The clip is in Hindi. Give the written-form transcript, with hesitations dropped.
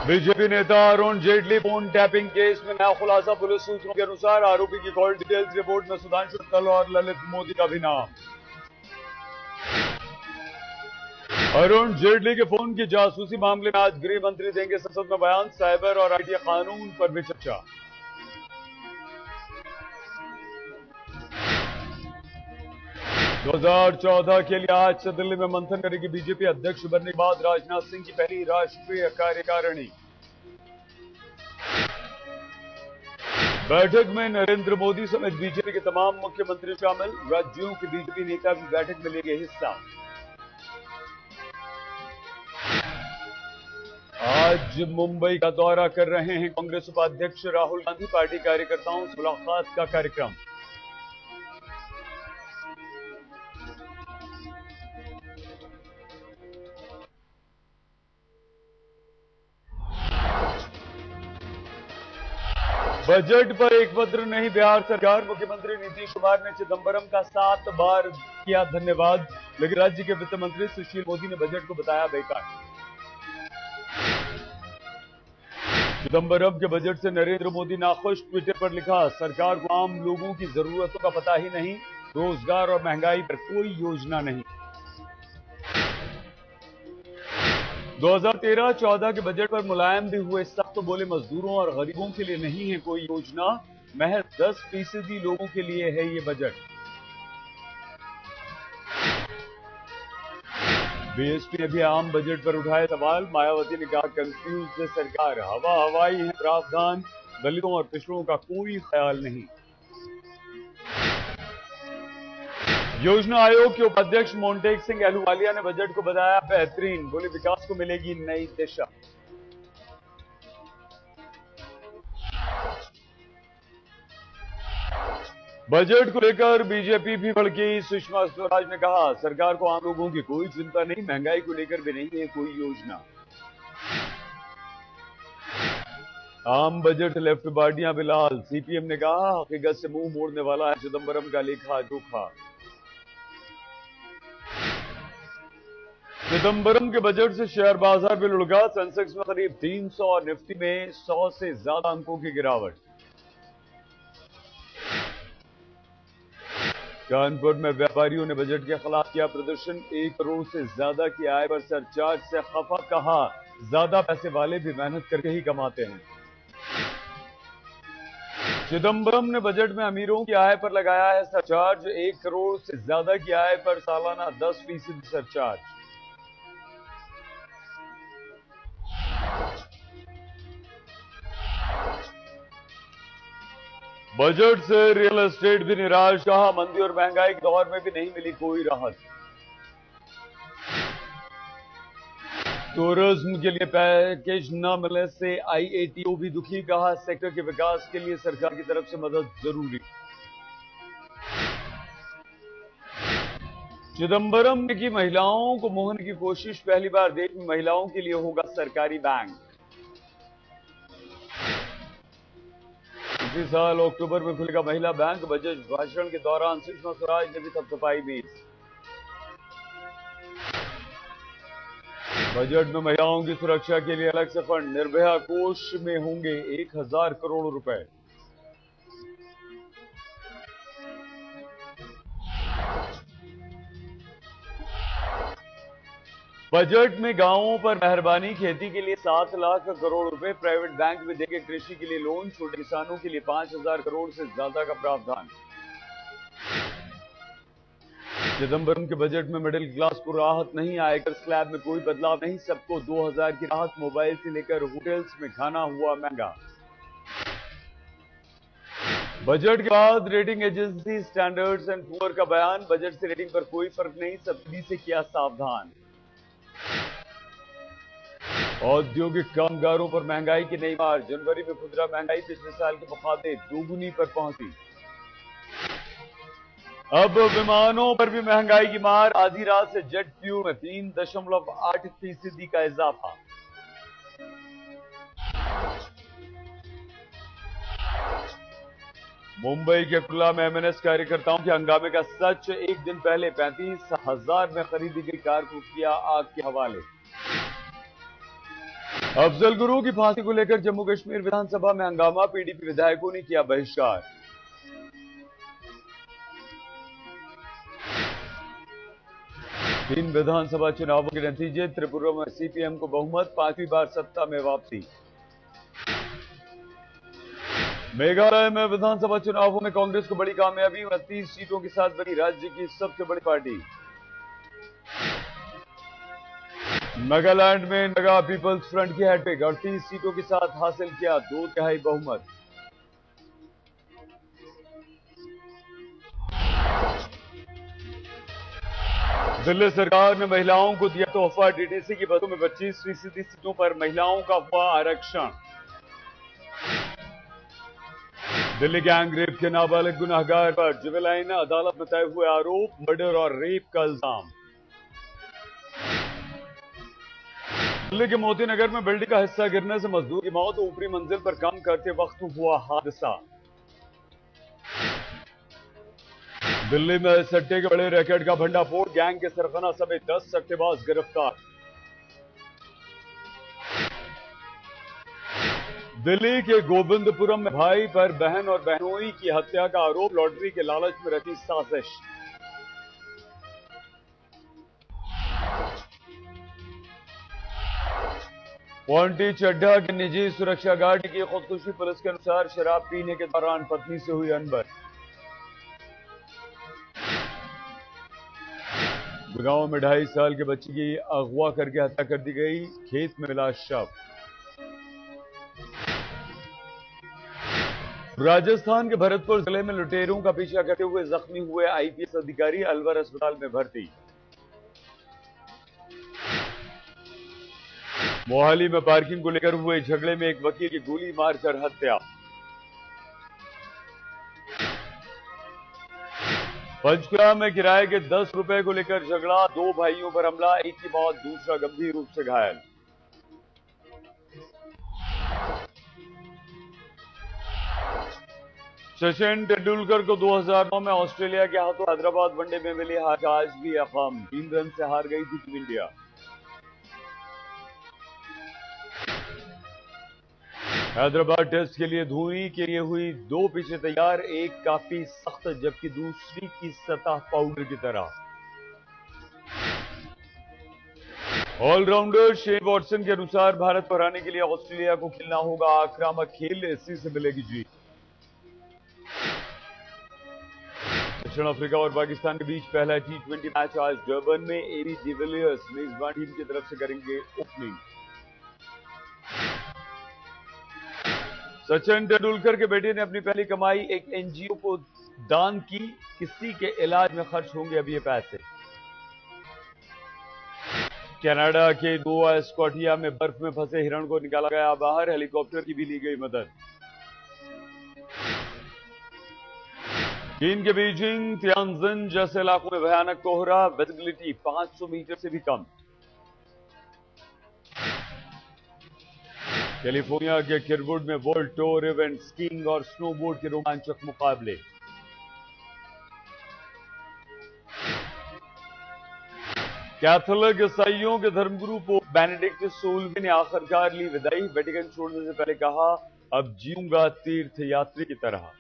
बीजेपी नेता Arun Jaitley phone tapping case में नया खुलासा। पुलिस सूत्रों के अनुसार आरोपी की कॉल डिटेल्स रिपोर्ट में सुधांशु मित्तल और ललित मोदी का भी नाम। अरुण जेटली के फोन की जासूसी मामले में आज गृह मंत्री देंगे संसद में बयान। साइबर और आईटी कानून पर भी चर्चा। दो 2014 के लिए आज से दिल्ली में मंथन करेगी बीजेपी। अध्यक्ष बनने के बाद राजनाथ सिंह की पहली राष्ट्रीय कार्यकारिणी। बैठक में नरेंद्र मोदी समेत बीजेपी के तमाम मुख्यमंत्री शामिल। राज्यों के बीजेपी नेता भी बैठक में लेंगे हिस्सा। आज मुंबई का दौरा कर रहे हैं कांग्रेस उपाध्यक्ष राहुल गांधी। पार्टी कार्यकर्ताओं से मुलाकात का कार्यक्रम। बजट पर एक पत्र नहीं बिहार सरकार। मुख्यमंत्री नीतीश कुमार ने चिदंबरम का 7 बार किया धन्यवाद, लेकिन राज्य के वित्त मंत्री सुशील मोदी ने बजट को बताया बेकार। चिदंबरम के बजट से नरेंद्र मोदी नाखुश। ट्विटर पर लिखा, सरकार को आम लोगों की जरूरतों का पता ही नहीं, रोजगार और महंगाई पर कोई योजना नहीं। 2013-14 के बजट पर मुलायम भी हुए सख्त। तो बोले, मजदूरों और गरीबों के लिए नहीं है कोई योजना, महज 10% लोगों के लिए है ये बजट। बीएसपी ने भी आम बजट पर उठाए सवाल। मायावती ने कहा, कंफ्यूज है सरकार, हवा हवाई है प्रावधान, दलितों और पिछड़ों का कोई ख्याल नहीं। योजना आयोग के उपाध्यक्ष मोन्टेक सिंह अहलूवालिया ने बजट को बताया बेहतरीन। बोले, विकास को मिलेगी नई दिशा। बजट को लेकर बीजेपी भी भड़की। सुषमा स्वराज ने कहा, सरकार को आम लोगों की कोई चिंता नहीं, महंगाई को लेकर भी नहीं है कोई योजना। आम बजट से लेफ्ट पार्टियां भी लाल। सीपीएम ने कहा, हकीकत से मुंह मोड़ने वाला है चिदंबरम का लेखा जोखा। चिदंबरम के बजट से शेयर बाजार भी लुढ़का। सेंसेक्स में करीब 300 और निफ्टी में 100 से ज्यादा अंकों की गिरावट। कानपुर में व्यापारियों ने बजट के खिलाफ किया प्रदर्शन। 1 करोड़ से ज्यादा की आय पर सरचार्ज से खफा। कहा, ज्यादा पैसे वाले भी मेहनत करके ही कमाते हैं। चिदंबरम ने बजट में अमीरों की आय पर लगाया है सरचार्ज। 1 करोड़ से ज्यादा की आय पर सालाना 10% सरचार्ज। बजट से रियल एस्टेट भी निराश। कहा, मंदी और महंगाई के दौर में भी नहीं मिली कोई राहत। टूरिज्म के लिए पैकेज न मिलने से आईएटीओ भी दुखी। कहा, सेक्टर के विकास के लिए सरकार की तरफ से मदद जरूरी। चिदंबरम ने की महिलाओं को मोहने की कोशिश। पहली बार देश में महिलाओं के लिए होगा सरकारी बैंक। इसी साल अक्टूबर में खुलेगा महिला बैंक। बजट भाषण के दौरान सुषमा स्वराज ने भी थपथपाई मीज। बजट में महिलाओं की सुरक्षा के लिए अलग से फंड। निर्भया कोष में होंगे 1000 करोड़ रुपए। बजट में गांवों पर मेहरबानी। खेती के लिए 7 लाख करोड़ रुपए। प्राइवेट बैंक में देंगे कृषि के लिए लोन। छोटे किसानों के लिए 5000 करोड़ से ज्यादा का प्रावधान। चिदंबरम के बजट में मिडिल क्लास को राहत नहीं। आयकर स्लैब में कोई बदलाव नहीं। सबको 2000 की राहत। मोबाइल से लेकर होटल्स में खाना हुआ महंगा। बजट के बाद rating agency standards and poor का बयान। बजट से रेटिंग पर कोई फर्क नहीं, सब्सिडी से किया सावधान। औद्योगिक कामगारों पर महंगाई की नई मार। जनवरी में खुदरा महंगाई पिछले साल के मुकाबले दोगुनी पर पहुंची। अब विमानों पर भी महंगाई की मार। आधी रात से जेट फ्यूल में 3.8% का इजाफा। मुंबई के कुर्ला में एमएनएस कार्यकर्ताओं के हंगामे का सच। एक दिन पहले 35,000 में खरीदी गई कार को किया आग के हवाले। अफजल गुरु की फांसी को लेकर जम्मू कश्मीर विधानसभा में हंगामा, पीडीपी विधायकों ने किया बहिष्कार। तीन विधानसभा चुनावों के नतीजे, त्रिपुरा में सीपीएम को बहुमत, 5वीं बार सत्ता में वापसी। मेघालय में विधानसभा चुनावों में कांग्रेस को बड़ी कामयाबी, 29 सीटों के साथ बनी राज्य की सबसे बड़ी पार्टी। नागालैंड में नगा पीपल्स फ्रंट की हैट्रिक, 38 सीटों के साथ हासिल किया 2/3 बहुमत। दिल्ली सरकार ने महिलाओं को दिया तोहफा, डीटीसी की बसों में 25% सीटों पर महिलाओं का हुआ आरक्षण। दिल्ली गैंग रेप के नाबालिग गुनहगार पर जुवेनाइल अदालत में तय हुए आरोप, मर्डर और रेप का इल्जाम। दिल्ली के मोती नगर में बिल्डिंग का हिस्सा गिरने से मजदूर की मौत, ऊपरी मंजिल पर काम करते वक्त हुआ हादसा। दिल्ली में सट्टे के बड़े रैकेट का भंडाफोड़, गैंग के सरगना समेत 10 सट्टेबाज गिरफ्तार। दिल्ली के गोविंदपुरम में भाई पर बहन और बहनोई की हत्या का आरोप, लॉटरी के लालच में रची साजिश। पॉन्टी चड्ढा के निजी सुरक्षा गार्ड की खुदकुशी, पुलिस के अनुसार शराब पीने के दौरान पत्नी से हुई अनबन। गुड़गांव में 2.5 साल के बच्ची की अगवा करके हत्या कर दी गई, खेत में मिला शव। राजस्थान के भरतपुर जिले में लुटेरों का पीछा करते हुए जख्मी हुए आईपीएस अधिकारी अलवर अस्पताल में भर्ती। मोहाली में पार्किंग को लेकर हुए झगड़े में एक वकील की गोली मारकर हत्या। पंचकुला में किराए के 10 रुपए को लेकर झगड़ा, 2 भाइयों पर हमला, एक की मौत, दूसरा गंभीर रूप से घायल। सचिन तेंदुलकर को 2009 में ऑस्ट्रेलिया के हाथों हैदराबाद वनडे में मिली हार, आज भी अहम 3 रन से हार गई थी टीम इंडिया। हैदराबाद टेस्ट के लिए धोनी के लिए हुई 2 पिचें तैयार, एक काफी सख्त जबकि दूसरी की सतह पाउडर की तरह। ऑलराउंडर शेन वॉटसन के अनुसार भारत को हराने के लिए ऑस्ट्रेलिया को खेलना होगा आक्रामक खेल, इसी से मिलेगी जीत। दक्षिण अफ्रीका और पाकिस्तान के बीच पहला T20 मैच आज डरबन में, एबी डिविलियर्स मेजबान टीम की तरफ से करेंगे ओपनिंग। सचिन तेंदुलकर के बेटे ने अपनी पहली कमाई एक एनजीओ को दान की, किसी के इलाज में खर्च होंगे अब ये पैसे। कनाडा के नोवा स्कॉटिया में बर्फ में फंसे हिरण को निकाला गया बाहर, हेलीकॉप्टर की भी ली गई मदद। चीन के बीजिंग, तियानजिन जैसे इलाकों में भयानक कोहरा, विजिबिलिटी 500 मीटर से भी कम। कैलिफोर्निया के किरवुड में वर्ल्ड टूर इवेंट, स्कीइंग और स्नोबोर्ड के रोमांचक मुकाबले। कैथोलिक ईसाइयों के धर्मगुरु पोप बेनेडिक्ट 16वें ने आखिरकार ली विदाई, वेटिकन छोड़ने से पहले कहा, अब जीऊंगा तीर्थ यात्री की तरह।